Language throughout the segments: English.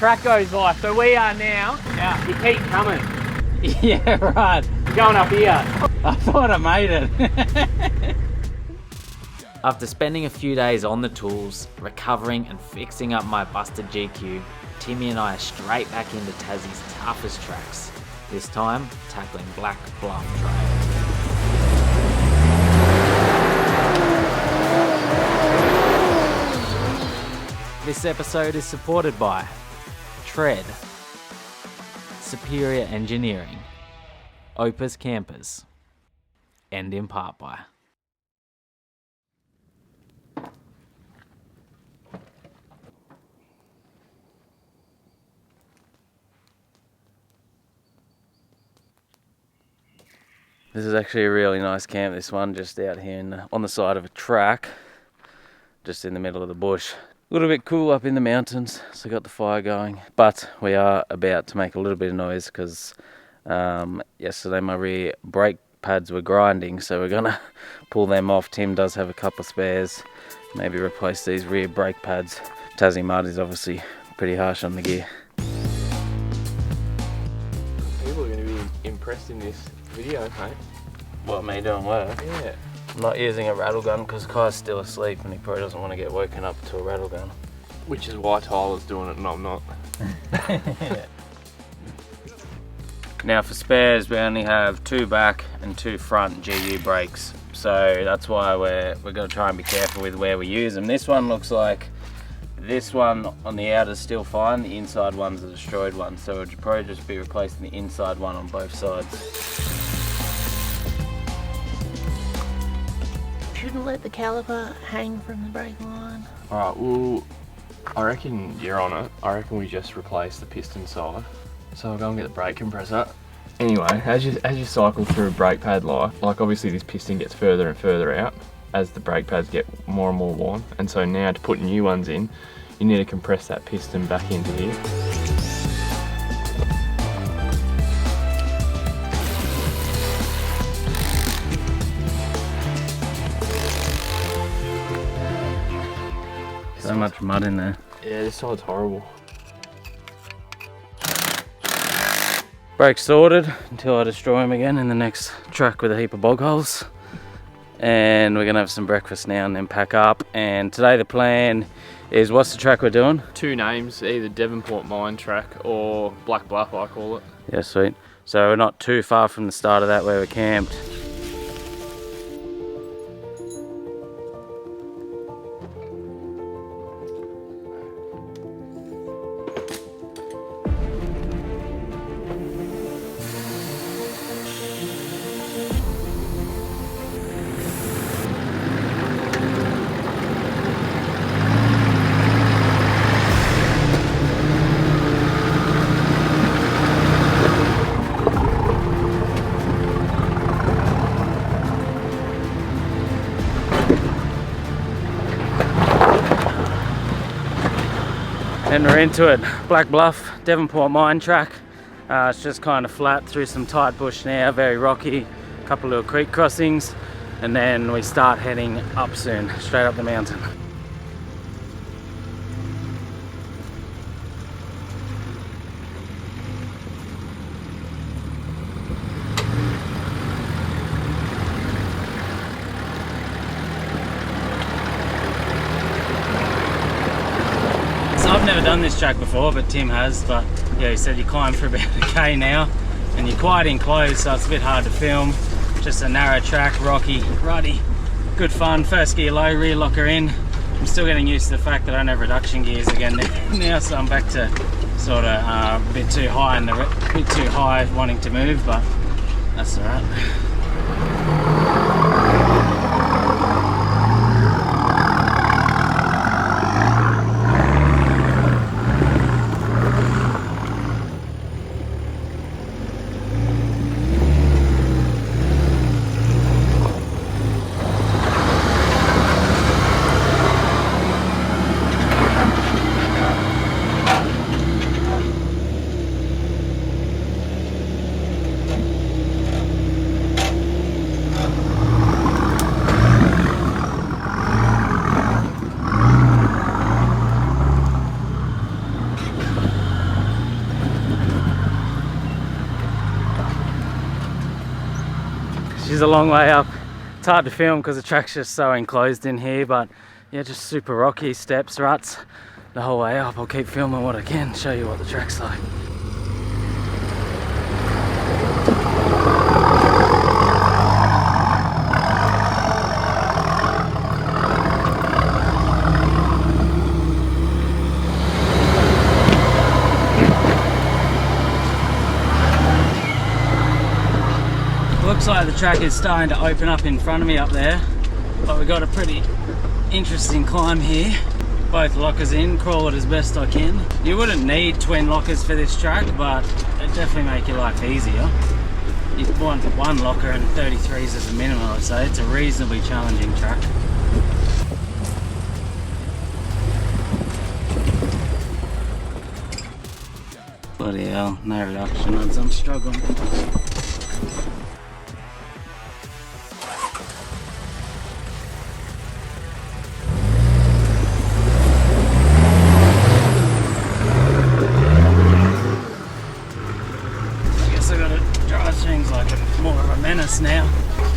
track goes by. So we are now out. You keep coming. Yeah, right. You're going up here. I thought I made it. After spending a few days on the tools, recovering and fixing up my busted GQ, Timmy and I are straight back into Tassie's toughest tracks, this time tackling Black Bluff Trail. This episode is supported by Tread, Superior Engineering, Opus Campers, and in part by This is actually a really nice camp, this one, just out here on the side of a track, just in the middle of the bush. A little bit cool up in the mountains, so got the fire going. But we are about to make a little bit of noise because yesterday my rear brake pads were grinding, so we're gonna pull them off. Tim does have a couple of spares, maybe replace these rear brake pads. Tassie mud is obviously pretty harsh on the gear. People are going to be impressed in this video, mate. What, me doing work? Yeah. I'm not using a rattle gun because Kai's still asleep and he probably doesn't want to get woken up to a rattle gun. Which is why Tyler's doing it and I'm not. Now for spares, we only have 2 back and 2 front GU brakes, so that's why we're going to try and be careful with where we use them. This one looks like this one on the outer is still fine, the inside one's a destroyed one, so we'll probably just be replacing the inside one on both sides. Shouldn't let the caliper hang from the brake line. Alright, well, I reckon you're on it. I reckon we just replace the piston side. So I'll go and get the brake compressor. Anyway, as you cycle through brake pad life, like obviously this piston gets further and further out as the brake pads get more and more worn. And so now to put new ones in, you need to compress that piston back into here. So much mud in there. Yeah, this side's horrible. Brakes sorted until I destroy them again in the next truck with a heap of bog holes. And we're gonna have some breakfast now and then pack up. And today the plan is, what's the track we're doing? 2 names, either Devonport Mine track or Black Bluff, I call it. Yeah, sweet. So we're not too far from the start of that where we're camped. And we're into it. Black Bluff, Devonport Mine track. It's just kind of flat through some tight bush now, very rocky, a couple little creek crossings, and then we start heading up soon, straight up the mountain. I've never done this track before, but Tim has. But yeah, he said you climb for about a K now, and you're quite enclosed, so it's a bit hard to film. Just a narrow track, rocky, ruddy, good fun. First gear low, rear locker in. I'm still getting used to the fact that I don't have reduction gears again now, so I'm back to sort of a bit too high and a bit too high wanting to move, but that's all right. is a long way up. It's hard to film because the track's just so enclosed in here, but yeah, just super rocky, steps, ruts the whole way up. I'll keep filming what I can, show you what the track's like. Looks like the track is starting to open up in front of me up there, but we've got a pretty interesting climb here. Both lockers in, crawl it as best I can. You wouldn't need twin lockers for this track, but it definitely make your life easier. You want one locker and 33s as a minimum, I'd say. It's a reasonably challenging track. Bloody hell, no reduction odds, I'm struggling. Now,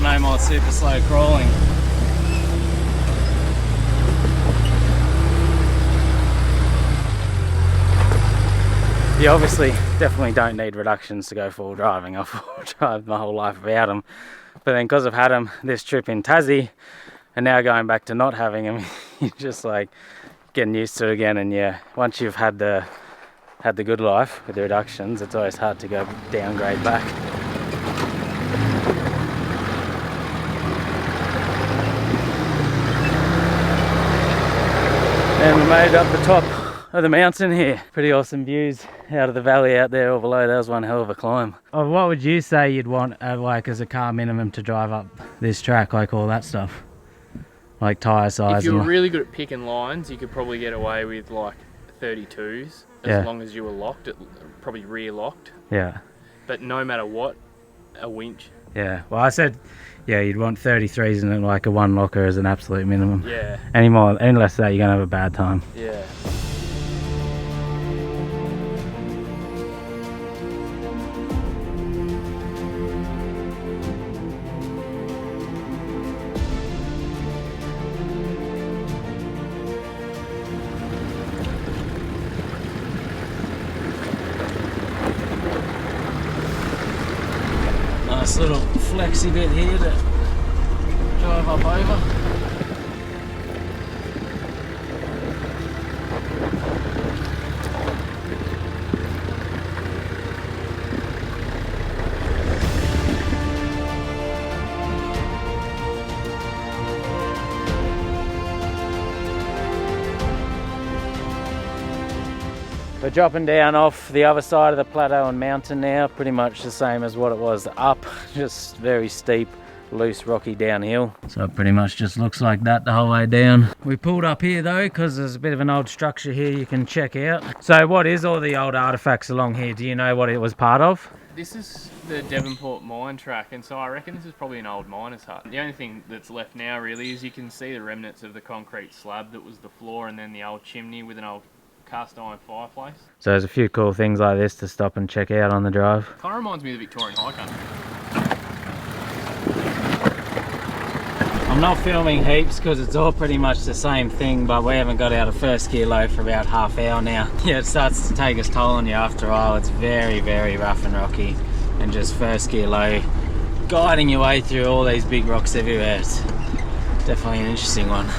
no more super slow crawling. You obviously definitely don't need reductions to go full driving. I've full drive my whole life without them, but then because I've had them this trip in Tassie and now going back to not having them, you're just like getting used to it again. And yeah, once you've had the good life with the reductions, it's always hard to go downgrade back. And we made it up the top of the mountain here. Pretty awesome views out of the valley out there or below. That was one hell of a climb. Oh, what would you say you'd want like as a car minimum to drive up this track, like all that stuff? Like tyre size? If you were really good at picking lines, you could probably get away with like 32s as long as you were locked, probably rear locked. Yeah. But no matter what, a winch. Yeah, well I said, yeah, you'd want 33s and like a one locker as an absolute minimum. Yeah. Any less than that, you're gonna have a bad time. Yeah. Nice little flexy bit here to drive up over. We're dropping down off the other side of the plateau and mountain now, pretty much the same as what it was up, just very steep, loose, rocky downhill. So it pretty much just looks like that the whole way down. We pulled up here though, because there's a bit of an old structure here you can check out. So what is all the old artifacts along here? Do you know what it was part of? This is the Devonport Mine track, and so I reckon this is probably an old miner's hut. The only thing that's left now really is you can see the remnants of the concrete slab that was the floor, and then the old chimney with an old cast iron fireplace. So there's a few cool things like this to stop and check out on the drive. Kind of reminds me of the Victorian High Country. I'm not filming heaps because it's all pretty much the same thing, but we haven't got out of first gear low for about half hour now. Yeah, it starts to take its toll on you after a while. It's very, very rough and rocky, and just first gear low, guiding your way through all these big rocks everywhere. It's definitely an interesting one.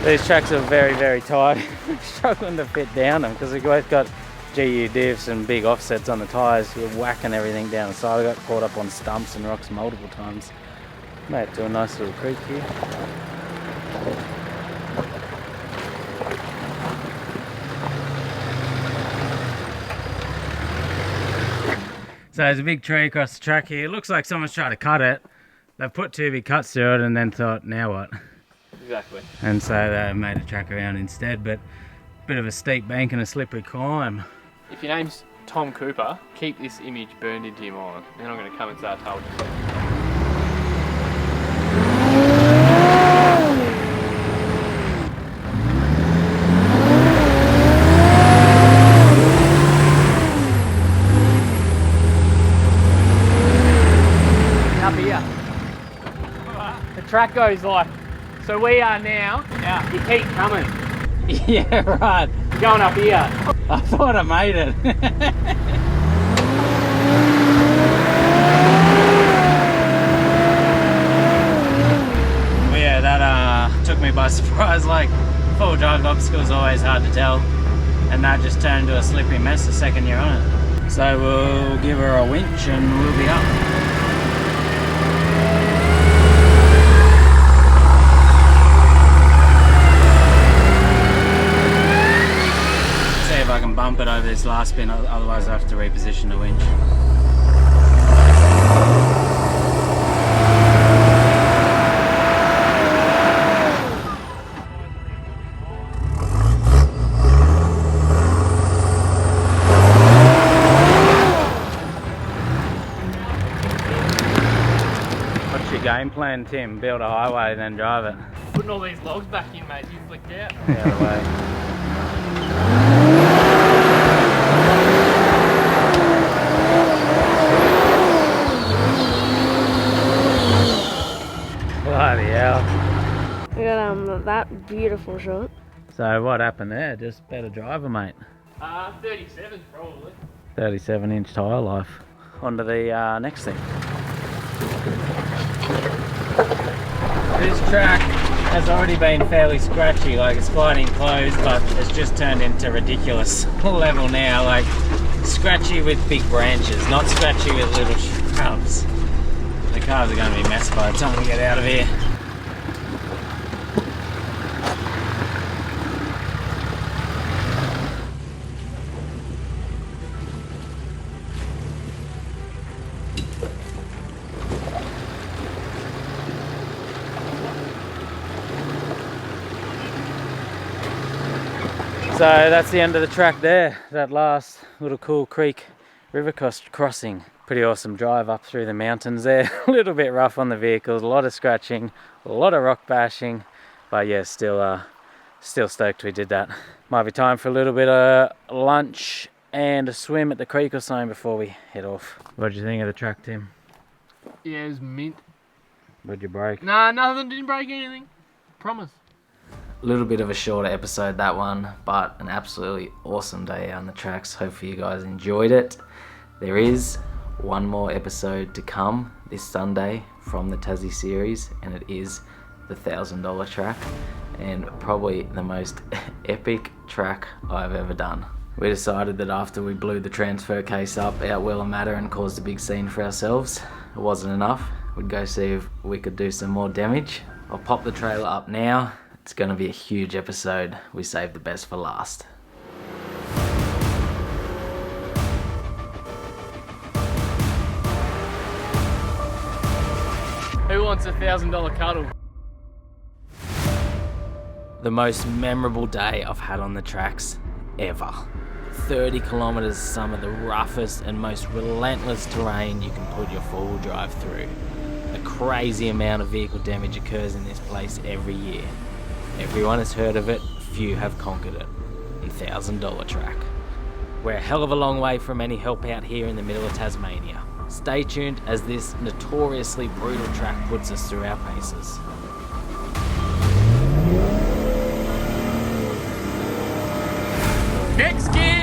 These tracks are very, very tight. I'm struggling to fit down them because we've both got GU divs and big offsets on the tyres. You're whacking everything down the side. I got caught up on stumps and rocks multiple times. Made it to a nice little creek here. So there's a big tree across the track here. It looks like someone's trying to cut it, they've put 2 big cuts through it and then thought, now what? Exactly. And so they made a track around instead, but bit of a steep bank and a slippery climb. If your name's Tom Cooper, keep this image burned into your mind. Then I'm going to come and say I told you. Up here. The track goes like, so we are now. Yeah. You keep coming. Yeah, right. You're going up here. I thought I made it. Well, yeah, that took me by surprise. Like, full drive obstacle is always hard to tell, and that just turned into a slippery mess the second you're on it. So we'll give her a winch and we'll be up. I can bump it over this last spin, otherwise I have to reposition the winch. What's your game plan, Tim? Build a highway then drive it? Putting all these logs back in, mate. You flicked out. Out of the way. Bloody hell. We got that beautiful shot. So what happened there? Just better driver, mate. 37 probably. 37-inch tyre life. On to the next thing. This track has already been fairly scratchy, like it's quite enclosed, but it's just turned into ridiculous level now, like scratchy with big branches, not scratchy with little shrubs. The cars are going to be messed by the time we get out of here. So that's the end of the track there, that last little cool creek river crossing. Pretty awesome drive up through the mountains there. A little bit rough on the vehicles, a lot of scratching, a lot of rock bashing, but yeah, still stoked we did that. Might be time for a little bit of lunch and a swim at the creek or something before we head off. What did you think of the track, Tim? Yeah, it was mint. What'd you break? Nah, nothing, didn't break anything. Promise. A little bit of a shorter episode, that one, but an absolutely awesome day on the tracks. Hopefully you guys enjoyed it. There is one more episode to come this Sunday from the Tassie series, and it is the $1,000 track, and probably the most epic track I've ever done. We decided that after we blew the transfer case up out Wellamatta and caused a big scene for ourselves, it wasn't enough. We'd go see if we could do some more damage. I'll pop the trailer up now. It's going to be a huge episode. We saved the best for last. Who wants a $1,000 cuddle? The most memorable day I've had on the tracks ever. 30 kilometers, some of the roughest and most relentless terrain you can put your four-wheel drive through. A crazy amount of vehicle damage occurs in this place every year. Everyone has heard of it, few have conquered it. The $1,000 track. We're a hell of a long way from any help out here in the middle of Tasmania. Stay tuned as this notoriously brutal track puts us through our paces. Next gear!